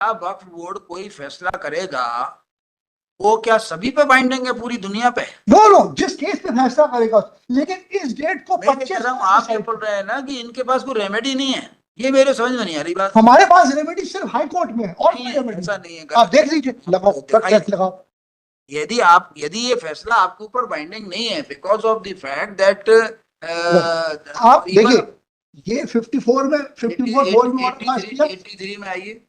क्या वक्फ बोर्ड कोई फैसला करेगा वो क्या सभी पे बाइंडिंग है, पूरी दुनिया पे? नो नो, जिस केस पे फैसला करेगा, लेकिन इस डेट को मैं कह 25 रहा हूँ, आप ये बोल रहे हैं ना कि इनके पास कोई रेमेडी नहीं है। ये मेरे समझ में नहीं आ रही बात। हमारे पास रेमेडी सिर्फ हाई कोर्ट में है और नहीं कोई है, रेमेडी ऐसा नहीं है। आप देख लीजिए, लगाओ दिखाइए। लगाओ। यदि ये फैसला आपके ऊपर बाइंडिंग नहीं है because of the fact that आप देखिए, ये 54 में 54 में ऑर्डर पास किया, 83 में आइए।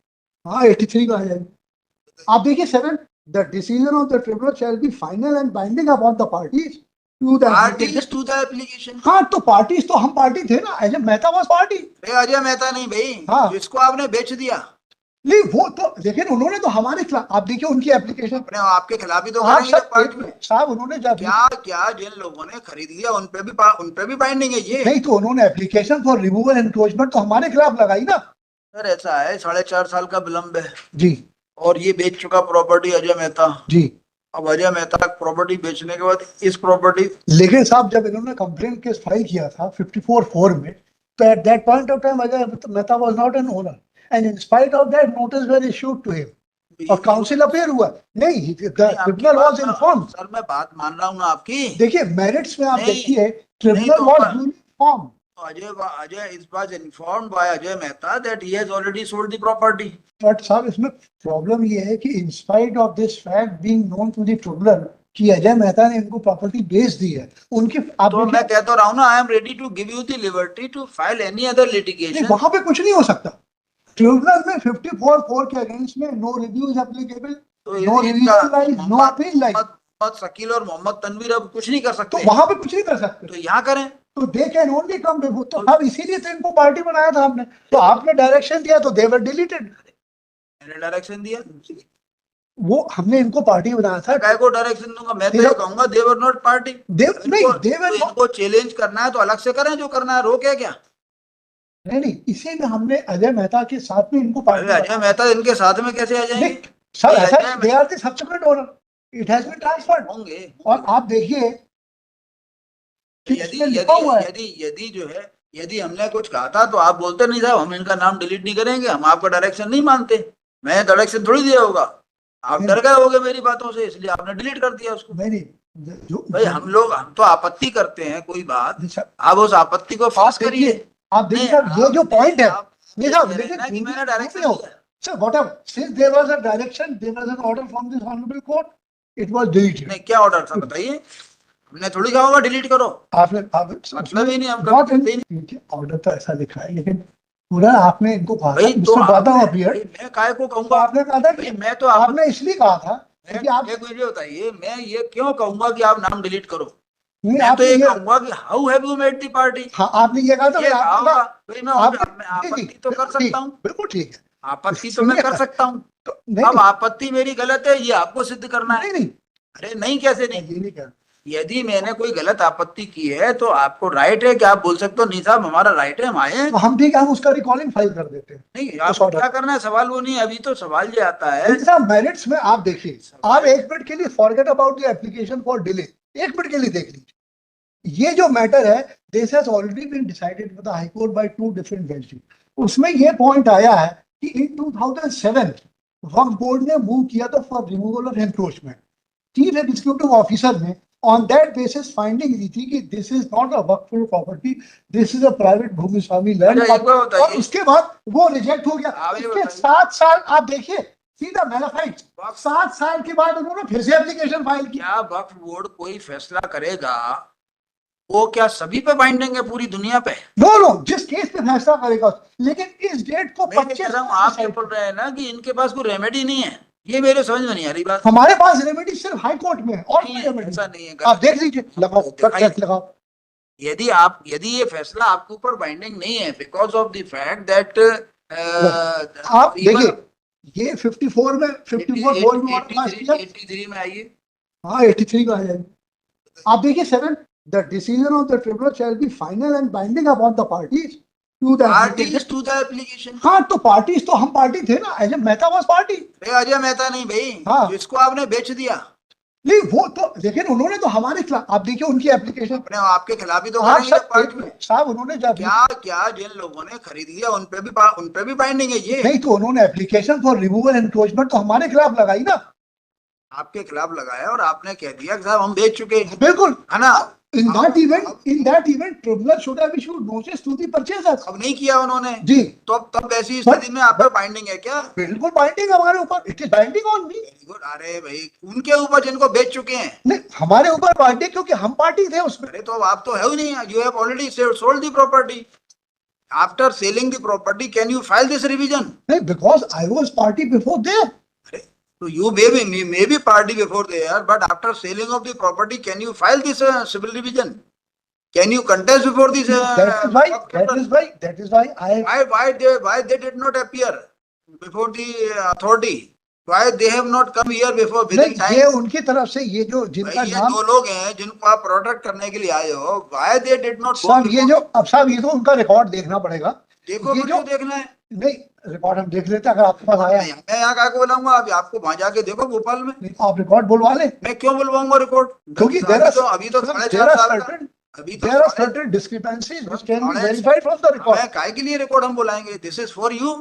हाँ 83 का आ जाएगा। आप देखिए 7, the decision of the tribunal shall be final and binding upon the parties to the application. हाँ, तो पार्टीज तो हम पार्टी थे ना, अजय मेहता वाज पार्टी। अजय मेहता नहीं भाई, हाँ, जिसको आपने बेच दिया। नहीं वो तो, लेकिन उन्होंने तो हमारे खिलाफ, आप देखिए उनकी एप्लीकेशन अपने आपके खिलाफ ही तो आप करेंगे जब पार्टी में। साहब उन्होंने जब क्या जिन लोगों ने खरीद लिया उन पे भी बाइंडिंग है ये। नहीं, तो उन्होंने एप्लीकेशन फॉर रिमूवल एनक्रोचमेंट तो हमारे खिलाफ लगाई ना। सर ऐसा है, 4.5 साल का विलंब है जी, और ये बेच चुका प्रॉपर्टी अजय मेहता जी। अब अजय मेहता प्रॉपर्टी बेचने के बाद इस प्रॉपर्टी, लेकिन साहब जब इन्होंने कंप्लेंट केस फाइल किया था 54(4) में, तो at that point of time Ajay Mehta was not an owner and in spite of that notice were issued to him और काउंसिल अफेयर हुआ। नहीं, ट्रिब्यूनल वाज इन्फॉर्म्ड। सर मैं बात मान रहा हूँ ना आपकी। देखिए मेरिट्स में आप नहीं, देखिए, tribunal was informed. Ajay is was informed by Ajay Mehta that he has already sold the property. But साहब इसमें प्रॉब्लम ये है कि in spite of this fact being known to the tribunal कि अजय मेहता ने इनको प्रॉपर्टी बेच दी है, उनकी आप तो मैं कहता रहा हूँ ना, I am ready to give you the liberty to file any other litigation. वहां पे कुछ नहीं हो सकता। ट्रिब्यूनल में 54(4) के अगेंस्ट में no review is applicable, no review right, no appeal right. Mohammad Shakeel और मोहम्मद तनवीर अब कुछ नहीं कर सकते। तो वहां पे कुछ नहीं कर सकते, तो यहाँ करें। तो they can only come before. तो अब इसीलिए तो इनको पार्टी बनाया था हमने, तो आपने डायरेक्शन दिया तो दे वर डिलीटेड। मैंने डायरेक्शन दिया, वो हमने इनको पार्टी बनाया था। काय को डायरेक्शन दूंगा? मैं तो ये कहूंगा दे वर नॉट पार्टी। इनको चैलेंज करना है तो अलग से करें, जो करना है रोके क्या? नहीं नहीं, इसीलिए हमने अजय मेहता के साथ में इनको पार्टी। अजय मेहता इनके साथ में कैसे आ जाएंगे? सर ऐसा they are the subsequent owner, it has been transferred होंगे। और आप देखिए यदि जो है, यदि हमने कुछ कहा था तो आप बोलते नहीं साहब हम इनका नाम डिलीट नहीं करेंगे, हम आपका डायरेक्शन नहीं मानते। मैं डायरेक्शन थोड़ी दिया होगा, आप डर गए होगे मेरी बातों से, इसलिए आपने डिलीट कर दिया उसको। नहीं भाई हम तो आपत्ति करते हैं कोई बात, आप उस आपत्ति को पास करिए। आप देखिए साहब, ये जो पॉइंट है, नहीं साहब, लेकिन मैंने डायरेक्शन दिया sir, whatever, since there was a direction, there was an order from this honourable court, it was deleted. नहीं, क्या ऑर्डर था बताइए? हमने थोड़ी कहा होगा डिलीट करो। आपने मतलब ही नहीं, हम करते नहीं। ऑर्डर तो ऐसा लिखा है, लेकिन पूरा आपने इनको कहा भाई था, तो मैं काय को कहूंगा? आपने कहा था कि मैं तो आपने इसलिए कहा था कि आप मुझे बताइए, मैं ये क्यों कहूंगा कि आप नाम डिलीट करो? नहीं, मैं तो ये कहूंगा कि how have you made the party. हाँ, आपने ये कहा था, भाई मैं आपत्ति तो कर सकता हूँ। बिल्कुल ठीक है, आपत्ति तो मैं कर सकता हूँ। अब आपत्ति मेरी गलत है ये आपको सिद्ध करना है। नहीं, अरे नहीं, कैसे नहीं? ये नहीं कह, यदि मैंने कोई गलत आपत्ति की है तो आपको राइट है कि आप बोल सकते हो नहीं साहब हमारा राइट है, हम आए। तो हम ठीक है, हम उसका रिकॉलिंग फाइल कर देते हैं। नहीं, आप क्या करना है, सवाल वो नहीं है। अभी तो सवाल ये आता है साहब मेरिट्स में आप देखिए, आप एक मिनट के लिए forget about the application for delay, एक मिनट के लिए देख लीजिए। ये जो मैटर है, this has already been decided by the high court by 2 different benches. उसमें ये पॉइंट आया है कि इन 2007 वक्फ बोर्ड ने मूव किया था for removal of encroachment. Chief executive officer ने ऑन दैट बेसिस फाइंडिंग दी थी कि दिस इज नॉट अ वक्फुल property, this is a private bhumiswami land. और उसके बाद वो रिजेक्ट हो गया। उसके 7 साल आप देखिए, सीधा मैलाफाइट, 7 साल के बाद उन्होंने फिर से एप्लीकेशन फाइल किया। क्या वक्फ बोर्ड कोई फैसला करेगा वो क्या सभी पे बाइंडिंग है, पूरी दुनिया पे? नो नो, जिस केस पे फैसला करेगा, लेकिन इस डेट को 25 आप ये बोल रहे हैं ना कि इनके पास कोई रेमेडी नहीं है। ये मेरे समझ में नहीं आ रही बात। हमारे पास रेमेडी सिर्फ हाई कोर्ट में है और कोई रेमेडी ऐसा नहीं है। आप देख लीजिए, लगाओ लगाओ। यदि ये फैसला आपके ऊपर बाइंडिंग नहीं है because of the fact that आप देखिए, ये 54 में 54 में ऑर्डर पास किया, 83 में आइए। हाँ 83 का आ जाएगा। आप देखिए 7, the decision of the tribunal shall be final and binding upon the parties to the application. हाँ, तो पार्टीज तो हम पार्टी थे ना, अजय मेहता वाज पार्टी। अजय मेहता नहीं भाई, हाँ, जिसको आपने बेच दिया। नहीं वो तो लेकिन उन्होंने तो हमारे खिलाफ, आप देखिए उनकी एप्लीकेशन, अपने आपके खिलाफ ही तो आप करेंगे जब पार्टी में। साहब उन्होंने जब क्या क्या जिन लोगों ने खरीद लिया उन पे भी बाइंडिंग है ये। नहीं तो उन्होंने एप्लीकेशन फॉर रिमूवल एनक्रोचमेंट तो हमारे खिलाफ लगाई ना। आपके खिलाफ लगाया और आपने कह दिया कि साहब हम बेच चुके हैं, बिल्कुल। है ना। In that अब event, tribunal should have issued notice to the purchasers. अब नहीं किया उन्होंने जी तो अब तब ऐसी स्थिति में आप पे बाइंडिंग है क्या? बिल्कुल बाइंडिंग हमारे ऊपर, it is binding on me. Very good. अरे भाई उनके ऊपर जिनको बेच चुके हैं। नहीं हमारे ऊपर बाइंडिंग क्योंकि हम पार्टी थे उसमें। अरे तो अब आप तो है ही नहीं, you have already sold the property. After selling the property can you file this revision? नहीं because I was party before there. So you may be party before there, but after selling of the property, can you file this civil revision? Can you contest before this? That is why Why they did not appear before the authority? Why they have not come here before within नहीं time? ये उनकी तरफ से ये जो जिनका ये नाम, दो लोग हैं जिनको आप प्रोटेक्ट करने के लिए आए हो, why they did not go साहब ये before? जो अब साहब ये तो उनका रिकॉर्ड देखना पड़ेगा। देखो ये क्यों जो देखना है? नहीं रिकॉर्ड हम देख लेते हैं, अगर आपके पास आया है। मैं यहाँ का बोलाऊंगा, आप आपको वहां जाके देखो भोपाल में। नहीं, आप रिकॉर्ड बुलवा लें मैं क्यों बुलवाऊंगा रिकॉर्ड? क्योंकि अभी तो 4.5 साल का, अभी तो there are साढ़े- certain discrepancies which can be verified from the record. मैं काय के लिए रिकॉर्ड हम बुलाएंगे? This is for you.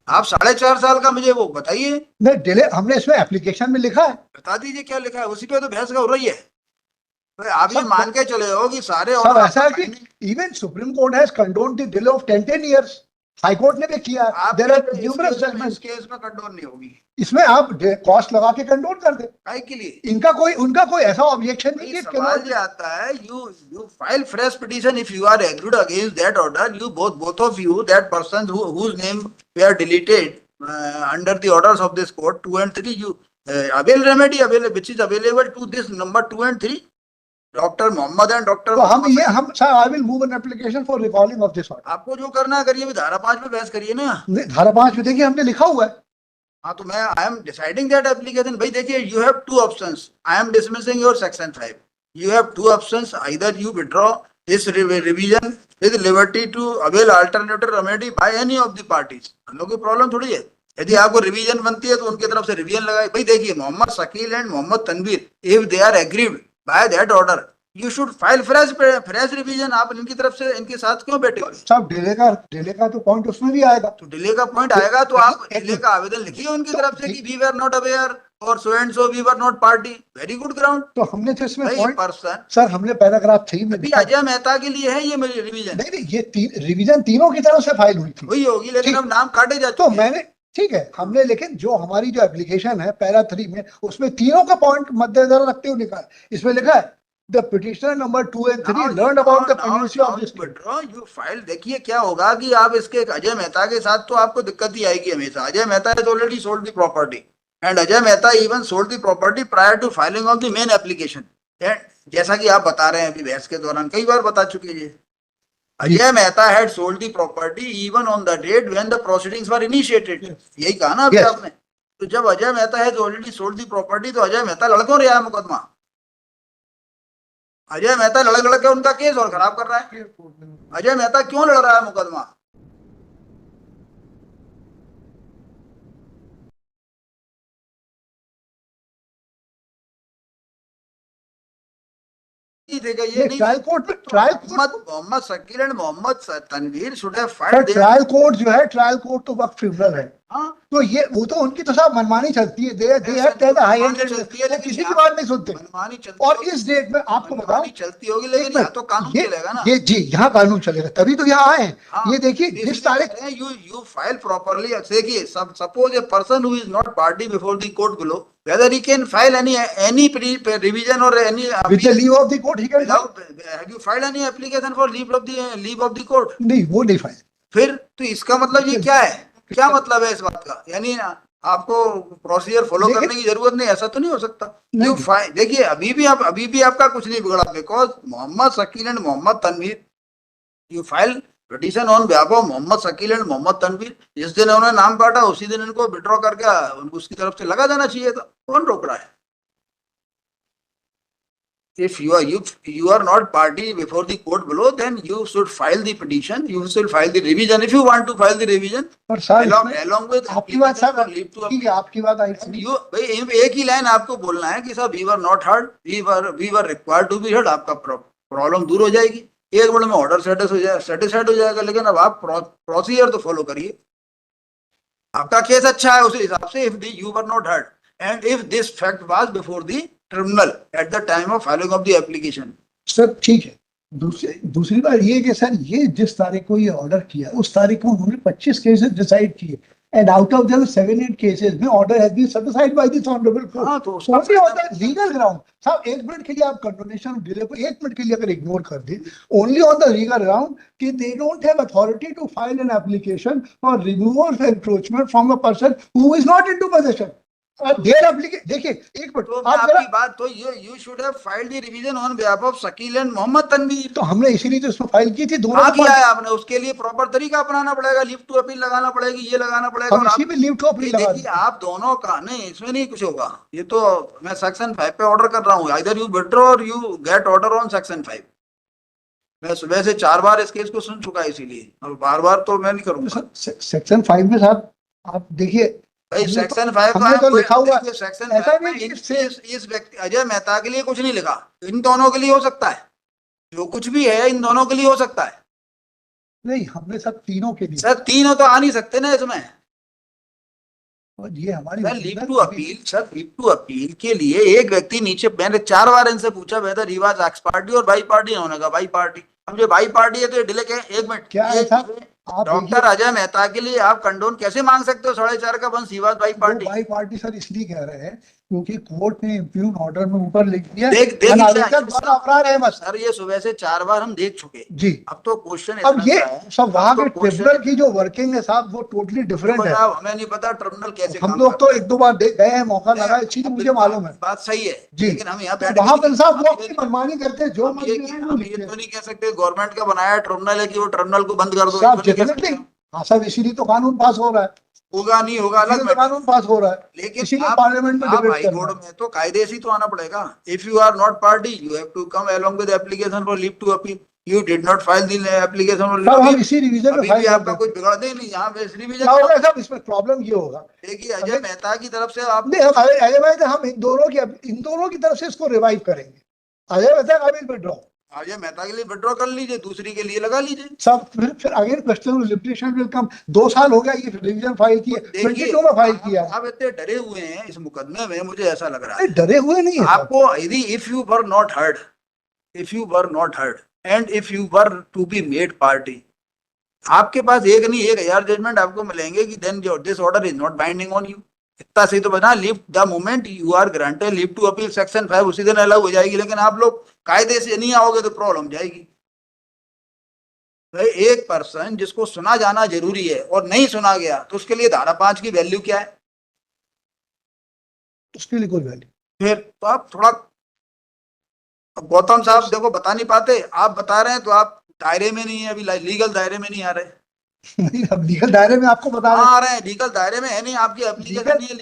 आप 4.5 साल का मुझे वो बताइए, नहीं डिले हमने इसमें एप्लीकेशन में लिखा है। बता दीजिए क्या लिखा है, उसी पे तो बहस हो रही है। तो आप ये सब- मान के चले हो कि सारे सब order ऐसा है आपको कि even Supreme Court has condoned the delay of 10 years, High Court ने भी किया। आप देयर आर इस न्यूमरस केस में- जजमेंट्स, इस केस में कंट्रोल नहीं होगी। इसमें आप कॉस्ट लगा के कंडोन कर दे। काय के लिए? उनका कोई ऐसा ऑब्जेक्शन नहीं भाई कि सवाल ये आता है, you file fresh petition if you are agreed against that order. You both of you, that person whose name were deleted under the orders of this court 2 and 3, you avail remedy which is available to this number 2 and 3, Dr. Mohammed and Dr. तो हम sir I will move N application for recalling of this order. आपको जो करना है करिए, भी धारा 5 में बहस करिए ना। धारा 5 में देखिए हमने लिखा हुआ है। हाँ तो मैं I am deciding that application. भाई देखिए, you have 2 options. I am dismissing your section 5। You have 2 options, either you withdraw this revision with liberty to avail alternative remedy by any of the parties. हम लोग की problem थोड़ी है। यदि आपको revision बनती है तो उनकी तरफ से रिवीजन लगाए। भाई देखिए, Mohammad Shakeel and Mohammad Tanveer, if they are agreed by that order, you should file fresh revision. आप इनकी तरफ से इनके साथ क्यों बैठे हो? सब डिले का तो पॉइंट उसमें भी आएगा। तो डिले का पॉइंट आएगा तो आप डिले का आवेदन लिखिए उनकी तरफ से कि वी वर नॉट अवेयर और so and so we were not party. Very good ground. तो हमने तो इसमें पॉइंट पर्सन सर हमने पैराग्राफ 3 में अभी अजय मेहता के लिए है ये मेरी रिवीजन। नहीं ये रिवीजन तीनों की तरफ से फाइल हुई थी। वही होगी, लेकिन अब नाम काटे जाते तो मैंने ठीक है हमने, लेकिन जो हमारी जो एप्लीकेशन है पैरा 3 में, उसमें तीनों का पॉइंट मद्देनजर रखते हुए लिखा है। इसमें लिखा है the petitioner number 2 and 3 learn about the penalty of this withdraw you file. देखिए क्या होगा कि आप इसके अजय मेहता के साथ तो आपको दिक्कत ही आएगी हमेशा। Ajay Mehta has already sold the property and Ajay Mehta even sold the property prior to filing of the main application. जैसा कि आप बता रहे हैं अभी बहस के दौरान कई बार बता चुके हैं, Ajay Mehta had sold the property even on the date when the proceedings were initiated. यही कहा ना अभी आपने। तो जब Ajay Mehta has already sold the property तो अजय मेहता लड़ क्यों रहा है मुकदमा? अजय मेहता लड़ के उनका केस और खराब कर रहा है। अजय मेहता क्यों लड़ रहा है मुकदमा? ये trial court Mohammad Shakeel and Mohammad Tanveer should have filed. Trial court जो है, ट्रायल कोर्ट तो वक्त ट्रिब्यूनल है। हाँ तो ये वो तो उनकी तो साहब मनमानी चलती है। किसी की बात नहीं सुनते। मनमानी चलती और इस डेट में आपको बताऊं चलती होगी, लेकिन यहाँ तो कानून चलेगा ना। ये जी यहाँ कानून चलेगा, तभी तो यहाँ आए हैं। हाँ, ये देखिए जिस तारीख you file properly। देखिए suppose a person who is not party before the court below, whether he can file any revision or any with the leave of the court he can without, have you filed any application for leave of the court? नहीं वो नहीं file. फिर तो इसका मतलब ये क्या है? क्या मतलब है इस बात का? यानी आपको प्रोसीजर फॉलो करने की जरूरत नहीं, ऐसा तो नहीं हो सकता। देखिए अभी भी आपका कुछ नहीं बिगड़ा, because Mohammad Shakeel and Mohammad Tanveer, you file petition on behalf of Mohammad Shakeel and Mohammad Tanveer. जिस दिन उन्होंने नाम काटा उसी दिन इनको विड्रॉ करके उनको उसकी तरफ से लगा देना चाहिए था। कौन रोक रहा है? if you are not party before the court below, then you should file the petition, you should file the revision if you want to file the revision पर सर along with आपकी बात application for sir leave to ठीक है, आपकी बात आई appeal. You भाई एक ही line आपको बोलना है कि sir we were not heard, we were required to be heard, आपका प्रॉब्लम दूर हो जाएगी, एक मिनट में ऑर्डर सेटिस्फाइड हो जाएगा। लेकिन अब आप प्रोसीजर तो फॉलो करिए, आपका केस अच्छा है उस हिसाब से। If you were not heard and if this fact was before the tribunal at the time of filing of the application. Sir ठीक है। दूसरी बात ये कि सर ये जिस तारीख को ये ऑर्डर किया उस तारीख को उन्होंने 25 केसेस डिसाइड किए and out of them 7-8 cases में order has been satisfied by this honourable court. हाँ, तो only on the legal ground. साहब एक मिनट के लिए आप कंडोनेशन डिले को एक मिनट के लिए अगर इग्नोर कर दें, only on the legal ground कि they don't have authority to file an application for removal of encroachment from a person who is not into possession. Their application देखिए एक मिनट तो आप आपकी बात तो you should have filed the revision on behalf of Shakeel and Mohammad Tanveer. तो हमने इसीलिए तो इसमें फाइल की थी दोनों। हाँ किया है आपने, उसके लिए प्रॉपर तरीका अपनाना पड़ेगा, लीव टू अपील लगाना पड़ेगी, ये लगाना पड़ेगा। हम इसी में लीव टू अपील लगा देखिए आप दोनों का नहीं, इसमें नहीं कुछ होगा, ये तो मैं सेक्शन 5 पे ऑर्डर कर रहा हूँ, आइदर यू विथड्रॉ और you get order on section 5। मैं सुबह से 4 बार इस केस को सुन चुका है, इसीलिए अब बार तो मैं नहीं करूंगा। सेक्शन 5 में साहब आप देखिए भाई सेक्शन 5 हमने तो लिखा हुआ है, सेक्शन ऐसा 5 नहीं में कि इस व्यक्ति अजय मेहता के लिए कुछ नहीं लिखा, इन दोनों के लिए हो सकता है, जो कुछ भी है इन दोनों के लिए हो सकता है। नहीं हमने सब तीनों के लिए सर तीनों तो आ नहीं सकते ना इसमें। और ये हमारी leave to appeal, sir leave to appeal के लिए एक व्यक्ति नीचे, मैंने 4 बार इनसे पूछा weather he was x party और बाई पार्टी, होने का बाई पार्टी। अब जो बाई पार्टी है तो ये डिले के एक मिनट क्या है साहब आप डॉक्टर अजय मेहता के लिए आप कंडोन कैसे मांग सकते हो 4.5 का बंस, he was by party. By party sir इसलिए कह रहे हैं क्योंकि कोर्ट ने इम्प्यून ऑर्डर में ऊपर लिख दिया देख अपराध है बस। सर ये सुबह से 4 बार हम देख चुके जी। अब तो क्वेश्चन अब ये सब वहां के ट्रिब्यूनल की जो वर्किंग है साहब वो टोटली डिफरेंट है। हमें नहीं पता ट्रिब्यूनल कैसे, हम लोग तो 1-2 बार गए हैं, मौका लगा, इस चीज मुझे मालूम है, बात सही है जी। लेकिन हम यहाँ तो वहां पर साहब वो अपनी मनमानी करते हैं, जो हम ये तो नहीं कह सकते गवर्नमेंट का बनाया ट्रिब्यूनल है कि वो ट्रिब्यूनल को बंद कर दो। हाँ साहब इसीलिए तो कानून पास हो रहा है, होगा नहीं होगा अलग तो कानून पास हो रहा है, लेकिन इसीलिए पार्लियामेंट में डिबेट हाई कोर्ट में तो कायदे से तो आना पड़ेगा। If you are not party you have to come along with application for leave to appeal, you did not file the application for leave. हम इसी रिवीजन में फाइल आपका कुछ बिगड़ दे नहीं, यहाँ पे रिवीजन क्या होगा साहब, इसमें प्रॉब्लम ये होगा देखिए अजय मेहता की तरफ से आप नहीं अजय मेहता हम इन दोनों की तरफ से इसको रिवाइव करेंगे। अजय मेहता का विल विड्रॉ, अजय मेहता के लिए विड्रॉ कर लीजिए, दूसरी के लिए लगा लीजिए सब। फिर again question of limitation will come. 2 साल हो गया ये रिवीजन फाइल किए, 22 में फाइल किया। आप इतने डरे हुए हैं इस मुकदमे में, मुझे ऐसा लग रहा है डरे हुए नहीं है आपको। यदि if you were not heard and if you were to be made party, आपके पास एक नहीं 1000 जजमेंट आपको मिलेंगे कि then this order is not binding on you. इतना सही तो बना, leave the moment you are granted leave to appeal section 5 उसी दिन अलाउ हो जाएगी। लेकिन आप लोग कायदे से नहीं आओगे तो प्रॉब्लम जाएगी। भाई एक पर्सन जिसको सुना जाना जरूरी है और नहीं सुना गया तो उसके लिए धारा 5 की वैल्यू क्या है? उसके लिए कोई वैल्यू फिर तो आप थोड़ा, गौतम साहब देखो बता नहीं पाते, आप बता रहे हैं तो आप दायरे में नहीं है, अभी लीगल दायरे में नहीं आ रहे। नहीं अब लीगल दायरे में आपको बता आ रहे हैं, लीगल दायरे में है नहीं, आपकी एप्लीकेशन नहीं है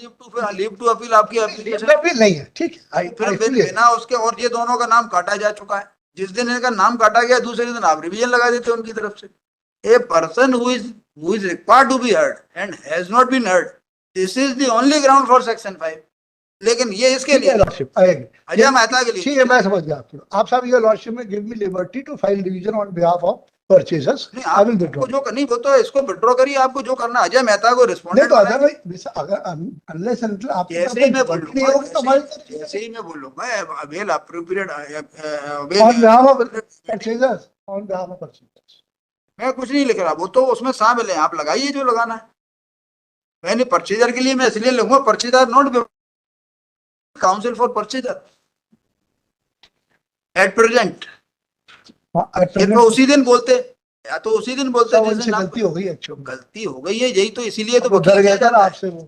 लीव टू अपील आपकी एप्लीकेशन नहीं है, ठीक है। फिर बिना उसके, और ये दोनों का नाम काटा जा चुका है। जिस दिन इनका नाम काटा गया दूसरे दिन आप रिवीजन लगा देते उनकी तरफ से। A person who is required to be heard and has not been heard, this is the only ground for section 5। लेकिन ये इसके लिए अजय मेहता के लिए ठीक है, मैं समझ गया आप साहब। ये लॉर्डशिप में give me liberty to file division on behalf of purchasers. आपको जो करनी वो तो इसको विड्रॉ करिए, आपको जो करना अजय मेहता को रिस्पॉन्डेंट अनलेस आप जैसे ही मैं बोलूंगा अवेल अप्रोप्रिएट मैं कुछ नहीं लिख रहा, वो तो उसमें शामिल है, आप लगाइए जो लगाना है। मैंने परचेजर के लिए मैं इसलिए लिखूंगा purchaser not council for purchaser at present. ये तो उसी दिन बोलते, या तो उसी दिन बोलते गलती हो गई, गलती हो गई है, यही तो इसीलिए तो डर गया था आपसे वो।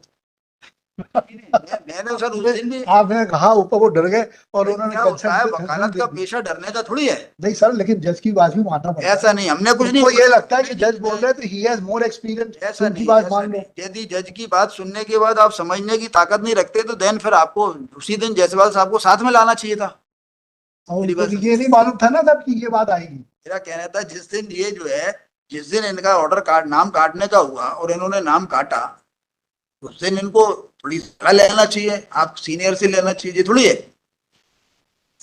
मैंने सर उस दिन भी आपने कहा ऊपर वो डर गए और उन्होंने वकालत का पेशा डरने का थोड़ी है। नहीं सर, लेकिन जज की बात भी मानना पड़ता है। ऐसा नहीं, हमने कुछ नहीं, ये लगता है कि जज बोल रहे थे ही हैज मोर एक्सपीरियंस, ऐसा नहीं बात मान लो। यदि जज की बात सुनने के बाद आप समझने की ताकत नहीं रखते तो देन फिर आपको उसी दिन जयसवाल साहब को साथ में लाना चाहिए था। और मेरी उनको बात ये नहीं मालूम था ना तब कि ये बात आएगी। मेरा कहना था जिस दिन ये जो है, जिस दिन इनका ऑर्डर काट नाम काटने का हुआ और इन्होंने नाम काटा, उस दिन इनको थोड़ी सलाह लेना चाहिए, आप सीनियर से लेना चाहिए थोड़ी है,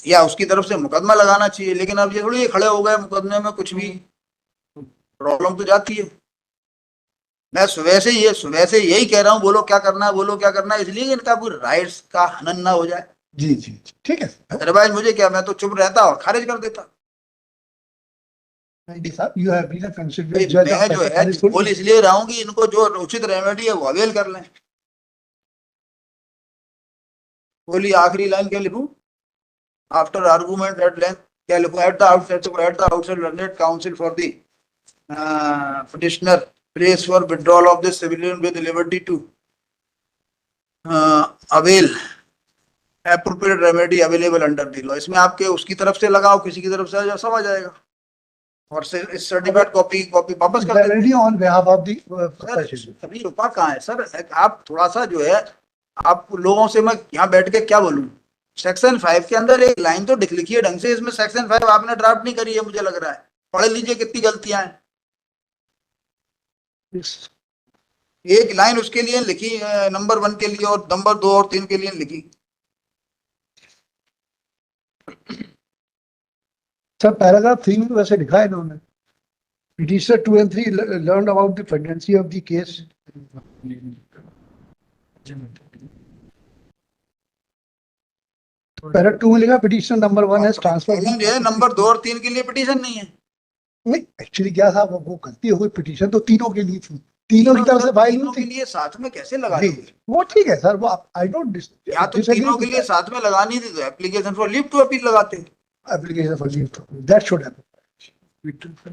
या उसकी तरफ से मुकदमा लगाना चाहिए। लेकिन अब ये थोड़ी खड़े हो गए मुकदमे में, कुछ भी प्रॉब्लम तो जाती है। मैं सुबह से यही कह रहा हूँ, बोलो क्या करना है, बोलो क्या करना है, इसलिए कि इनका कोई राइट्स का हनन ना हो जाए। जी जी ठीक है अदरवाइज मुझे क्या, मैं तो चुप रहता और खारिज कर देता। साहब, यू हैव बीन अ भाई कंसिडरेट जज मैं जो है बोल इसलिए रहा हूँ कि इनको जो उचित रेमेडी है वो अवेल कर लें। बोली आखिरी लाइन क्या लिखूं? आफ्टर आर्गुमेंट एट लेंथ क्या लिखूं? At the outset learned council for the petitioner prays for withdrawal of the civilian with liberty to avail appropriate remedy available under the law। इसमें आपके उसकी तरफ से लगाओ, किसी की तरफ से समझ आएगा, और इस सर्टिफाइड कॉपी वापस कर देते। Remedy on behalf of the सभी रुपा कहाँ है सर? आप थोड़ा सा जो है, आप लोगों से मैं यहाँ बैठ के क्या बोलूँ? सेक्शन 5 के अंदर एक लाइन तो लिखिए ढंग से। इसमें सेक्शन 5 आपने ड्राफ्ट नहीं करी है, मुझे लग रहा है। पढ़ लीजिए कितनी गलतियां हैं। एक लाइन उसके लिए लिखी नंबर 1 के लिए, और नंबर 2 और 3 के लिए लिखी। सर पैराग्राफ 3 में वैसे लिखा है इन्होंने, petitioner 2 and 3 learned about the pendency of the case। Para 2 में लिखा पिटिशनर नंबर 1 है ट्रांसफर। जो है नंबर 2 और 3 के लिए पिटीशन नहीं है। नहीं एक्चुअली क्या था, वो गलती हो गई, पिटीशन तो तीनों के लिए थी, तीनों की तरफ से फाइल तीनों हुई के थी। लिए साथ में कैसे लगा जी, दोगे? वो ठीक है सर, वो आई डोंट या तो तीनों के लिए साथ में लगानी थी तो application for leave to appeal लगाते। application for leave, that should happen।